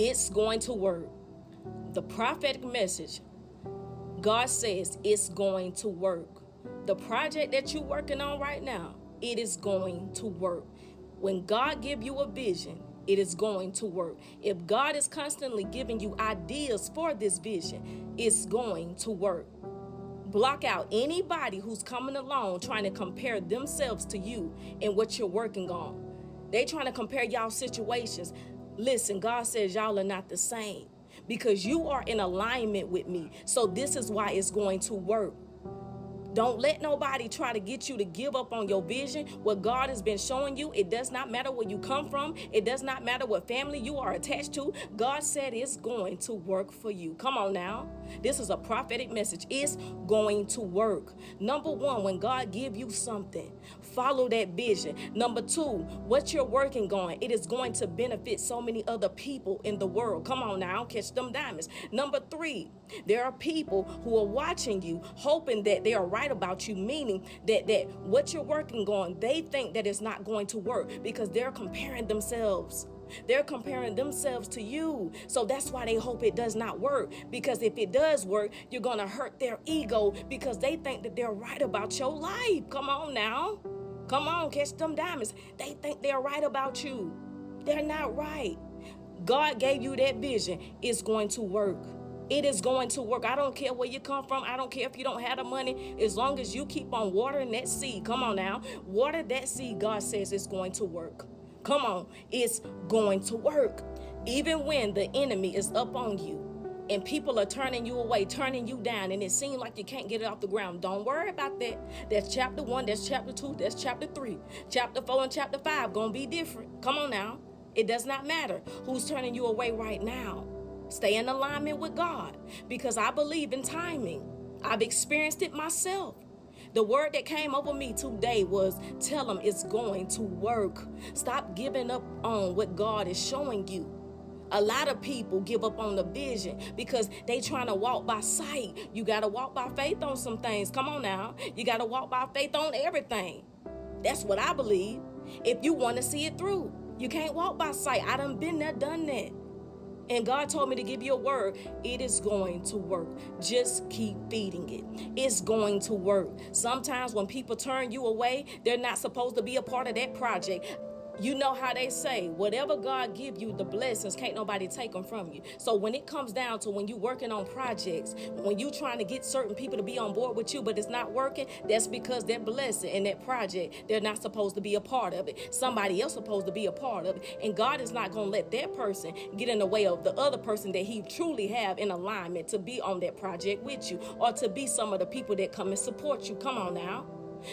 It's going to work. The prophetic message, God says it's going to work. The project that you're working on right now, it is going to work. When God give you a vision, it is going to work. If God is constantly giving you ideas for this vision, it's going to work. Block out anybody who's coming along trying to compare themselves to you and what you're working on. They trying to compare y'all situations. Listen, God says y'all are not the same because you are in alignment with me. So this is why it's going to work. Don't let nobody try to get you to give up on your vision. What God has been showing you, it does not matter where you come from. It does not matter what family you are attached to. God said it's going to work for you. Come on now. This is a prophetic message. It's going to work. Number one, when God give you something, follow that vision. Number two, what you're working on, it is going to benefit so many other people in the world. Come on now, catch them diamonds. Number three, there are people who are watching you, hoping that they are right about you, meaning that what you're working on, they think that it's not going to work because they're comparing themselves. They're comparing themselves to you. So that's why they hope it does not work. Because if it does work, you're going to hurt their ego because they think that they're right about your life. Come on now. Come on, catch them diamonds. They think they're right about you. They're not right. God gave you that vision. It's going to work. It is going to work. I don't care where you come from. I don't care if you don't have the money. As long as you keep on watering that seed. Come on now. Water that seed. God says it's going to work. Come on. It's going to work. Even when the enemy is up on you and people are turning you away, turning you down, and it seems like you can't get it off the ground. Don't worry about that. That's chapter 1. That's chapter 2. That's chapter 3. Chapter 4 and chapter 5 going to be different. Come on now. It does not matter who's turning you away right now. Stay in alignment with God because I believe in timing. I've experienced it myself. The word that came over me today was tell them it's going to work. Stop giving up on what God is showing you. A lot of people give up on the vision because they trying to walk by sight. You got to walk by faith on some things. Come on now. You got to walk by faith on everything. That's what I believe. If you want to see it through, you can't walk by sight. I done been there, done that. And God told me to give you a word. It is going to work. Just keep feeding it. It's going to work. Sometimes when people turn you away, they're not supposed to be a part of that project. You know how they say, whatever God give you, the blessings, can't nobody take them from you. So when it comes down to when you working on projects, when you trying to get certain people to be on board with you, but it's not working, that's because that blessing and that project, they're not supposed to be a part of it. Somebody else supposed to be a part of it. And God is not going to let that person get in the way of the other person that he truly have in alignment to be on that project with you or to be some of the people that come and support you. Come on now.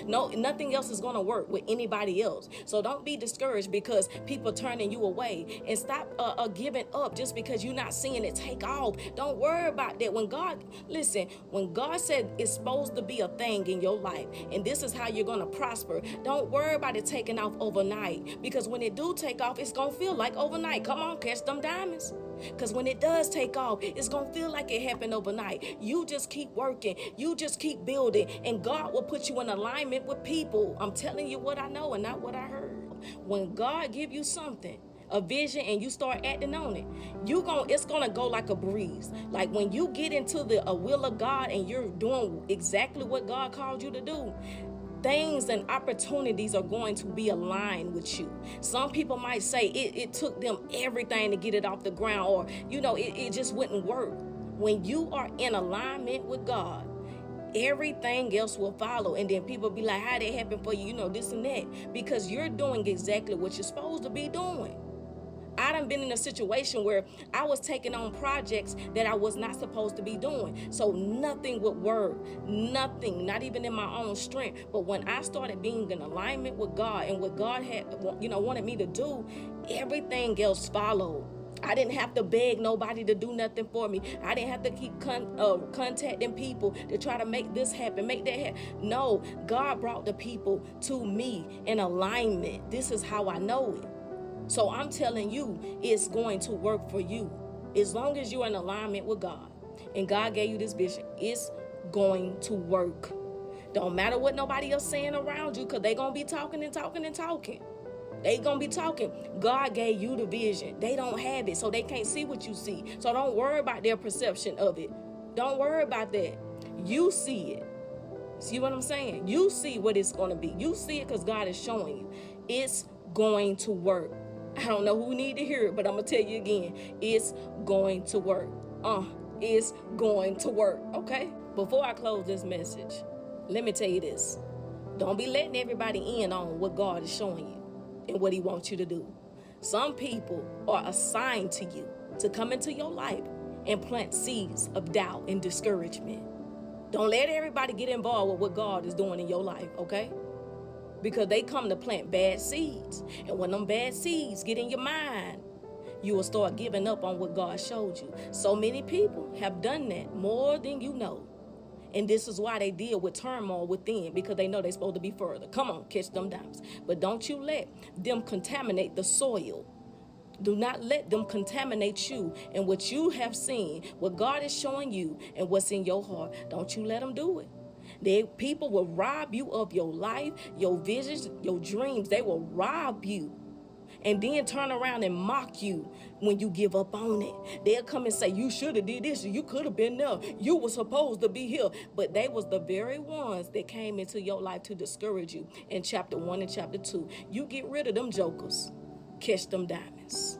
No, nothing else is going to work with anybody else. So don't be discouraged because people turning you away, and stop giving up just because you're not seeing it take off. Don't worry about that. When God said it's supposed to be a thing in your life and this is how you're going to prosper, don't worry about it taking off overnight, because when it do take off, it's going to feel like overnight. Come on, catch them diamonds. Because when it does take off, it's going to feel like it happened overnight. You just keep working. You just keep building. And God will put you in alignment with people. I'm telling you what I know and not what I heard. When God give you something, a vision, and you start acting on it, it's going to go like a breeze. Like when you get into the will of God and you're doing exactly what God called you to do, things and opportunities are going to be aligned with you. Some people might say it took them everything to get it off the ground, or it just wouldn't work. When you are in alignment with God, everything else will follow. And then people be like, how that happened for you, this and that, because you're doing exactly what you're supposed to be doing. I done been in a situation where I was taking on projects that I was not supposed to be doing. So nothing would work. Nothing, not even in my own strength. But when I started being in alignment with God and what God had, wanted me to do, everything else followed. I didn't have to beg nobody to do nothing for me. I didn't have to keep contacting people to try to make this happen, make that happen. No, God brought the people to me in alignment. This is how I know it. So I'm telling you, it's going to work for you. As long as you're in alignment with God and God gave you this vision, it's going to work. Don't matter what nobody else saying around you, because they're going to be talking and talking and talking. They gonna be talking. God gave you the vision. They don't have it, so they can't see what you see. So don't worry about their perception of it. Don't worry about that. You see it. See what I'm saying? You see what it's going to be. You see it because God is showing you. It's going to work. I don't know who need to hear it, but I'm going to tell you again. It's going to work. It's going to work. Okay? Before I close this message, let me tell you this. Don't be letting everybody in on what God is showing you and what he wants you to do. Some people are assigned to you to come into your life and plant seeds of doubt and discouragement. Don't let everybody get involved with what God is doing in your life, okay? Because they come to plant bad seeds. And when them bad seeds get in your mind, you will start giving up on what God showed you. So many people have done that more than you know. And this is why they deal with turmoil within, because they know they're supposed to be further. Come on, catch them dimes. But don't you let them contaminate the soil. Do not let them contaminate you and what you have seen, what God is showing you and what's in your heart. Don't you let them do it. People will rob you of your life, your visions, your dreams. They will rob you and then turn around and mock you when you give up on it. They'll come and say, you should have did this. You could have been there. You were supposed to be here. But they was the very ones that came into your life to discourage you in chapter 1 and chapter 2. You get rid of them jokers. Catch them diamonds.